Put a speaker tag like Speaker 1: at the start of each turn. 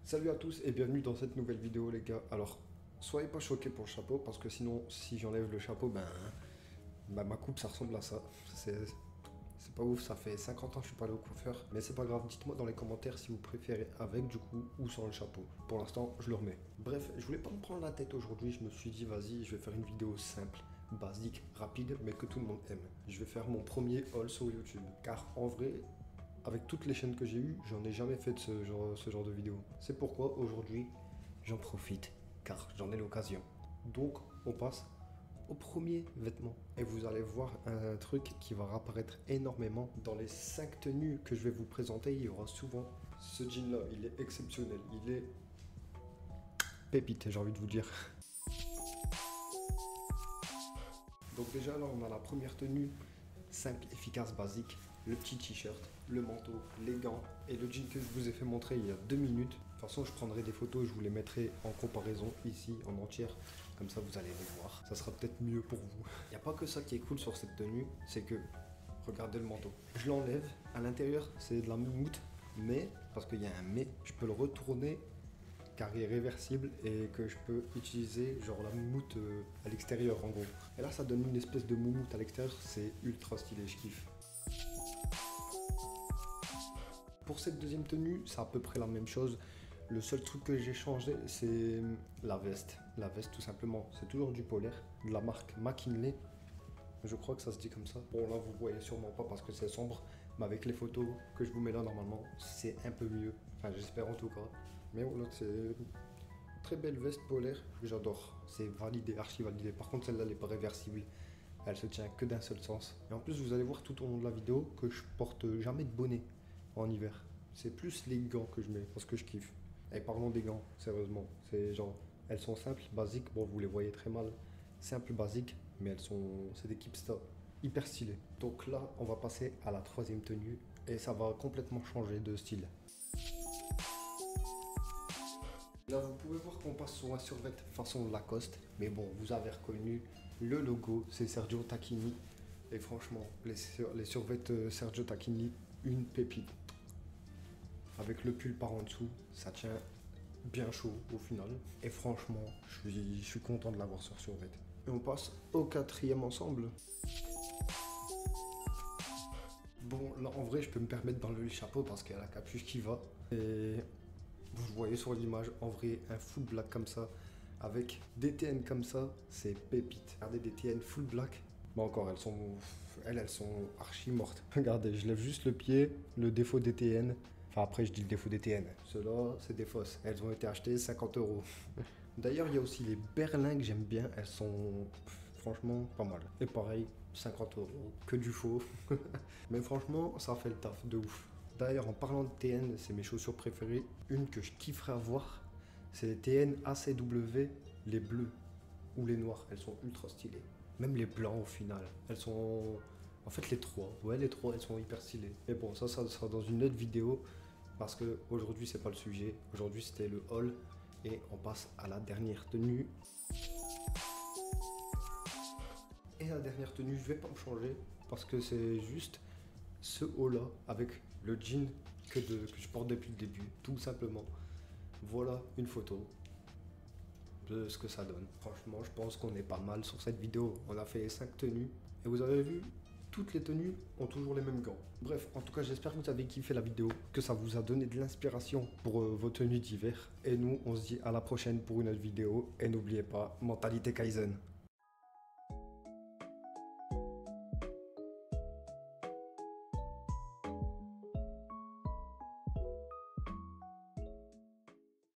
Speaker 1: Salut à tous et bienvenue dans cette nouvelle vidéo les gars. Alors, soyez pas choqués pour le chapeau parce que sinon, si j'enlève le chapeau, ma coupe ça ressemble à ça. C'est pas ouf, ça fait 50 ans que je suis pas allé au coiffeur. Mais c'est pas grave, dites-moi dans les commentaires si vous préférez avec du coup ou sans le chapeau. Pour l'instant, je le remets. Bref, je voulais pas me prendre la tête aujourd'hui, je me suis dit vas-y, je vais faire une vidéo simple, basique, rapide, mais que tout le monde aime. Je vais faire mon premier haul sur YouTube. Car en vrai, avec toutes les chaînes que j'ai eues, j'en ai jamais fait de ce genre de vidéo. C'est pourquoi aujourd'hui, j'en profite, car j'en ai l'occasion. Donc, on passe au premier vêtement. Et vous allez voir un truc qui va réapparaître énormément. Dans les 5 tenues que je vais vous présenter, il y aura souvent ce jean-là. Il est exceptionnel, il est pépite, j'ai envie de vous dire. Donc déjà là, on a la première tenue, simple, efficace, basique. Le petit t-shirt, le manteau, les gants et le jean que je vous ai fait montrer il y a 2 minutes. De toute façon, je prendrai des photos et je vous les mettrai en comparaison ici, en entière. Comme ça, vous allez les voir. Ça sera peut-être mieux pour vous. Il n'y a pas que ça qui est cool sur cette tenue, c'est que, regardez le manteau. Je l'enlève, à l'intérieur, c'est de la moumoute, mais, parce qu'il y a un mais, je peux le retourner car il est réversible et que je peux utiliser genre la moumoute à l'extérieur en gros. Et là, ça donne une espèce de moumoute à l'extérieur, c'est ultra stylé, je kiffe. Pour cette deuxième tenue, c'est à peu près la même chose. Le seul truc que j'ai changé, c'est la veste. La veste, tout simplement. C'est toujours du polaire, de la marque McKinley. Je crois que ça se dit comme ça. Bon, là, vous voyez sûrement pas parce que c'est sombre. Mais avec les photos que je vous mets là, normalement, c'est un peu mieux. Enfin, j'espère en tout cas. Mais voilà, c'est une très belle veste polaire. J'adore. C'est validé, archi validé. Par contre, celle-là, elle n'est pas réversible. Elle se tient que d'un seul sens. Et en plus, vous allez voir tout au long de la vidéo que je porte jamais de bonnet en hiver. C'est plus les gants que je mets parce que je kiffe. Et parlons des gants, sérieusement. C'est genre, elles sont simples, basiques. Bon, vous les voyez très mal. Simples, basiques, mais c'est des Keepsta hyper stylées. Donc là, on va passer à la troisième tenue et ça va complètement changer de style. Là, vous pouvez voir qu'on passe sur un survêt façon Lacoste. Mais bon, vous avez reconnu le logo, c'est Sergio Tacchini. Et franchement, les survêtements Sergio Tacchini, une pépite. Avec le pull par en dessous, ça tient bien chaud au final. Et franchement, je suis content de l'avoir sur survêt. Et on passe au quatrième ensemble. Bon, là en vrai, je peux me permettre d'enlever le chapeau parce qu'il y a la capuche qui va. Et vous voyez sur l'image, en vrai, un full black comme ça, avec des TN comme ça, c'est pépite. Regardez des TN full black. Bon encore, elles sont archi mortes. Regardez, je lève juste le pied, le défaut des TN. Enfin après, je dis le défaut des TN. Ceux-là, c'est des fausses. Elles ont été achetées 50 €. D'ailleurs, il y a aussi les berlins que j'aime bien. Elles sont franchement pas mal. Et pareil, 50 €. Que du faux. Mais franchement, ça fait le taf de ouf. D'ailleurs, en parlant de TN, c'est mes chaussures préférées. Une que je kifferais avoir, c'est les TN ACW, les bleus ou les noirs. Elles sont ultra stylées. Même les blancs au final. Elles sont... En fait, les trois. Ouais, les trois, elles sont hyper stylées. Mais bon, ça sera dans une autre vidéo. Parce que aujourd'hui, c'est pas le sujet. Aujourd'hui, c'était le haul. Et on passe à la dernière tenue. Et la dernière tenue, je vais pas me changer. Parce que c'est juste ce haut-là avec le jean que je porte depuis le début. Tout simplement. Voilà une photo de ce que ça donne. Franchement, je pense qu'on est pas mal sur cette vidéo. On a fait les 5 tenues. Et vous avez vu, toutes les tenues ont toujours les mêmes gants. Bref, en tout cas, j'espère que vous avez kiffé la vidéo, que ça vous a donné de l'inspiration pour vos tenues d'hiver. Et nous, on se dit à la prochaine pour une autre vidéo. Et n'oubliez pas, mentalité Kaizen.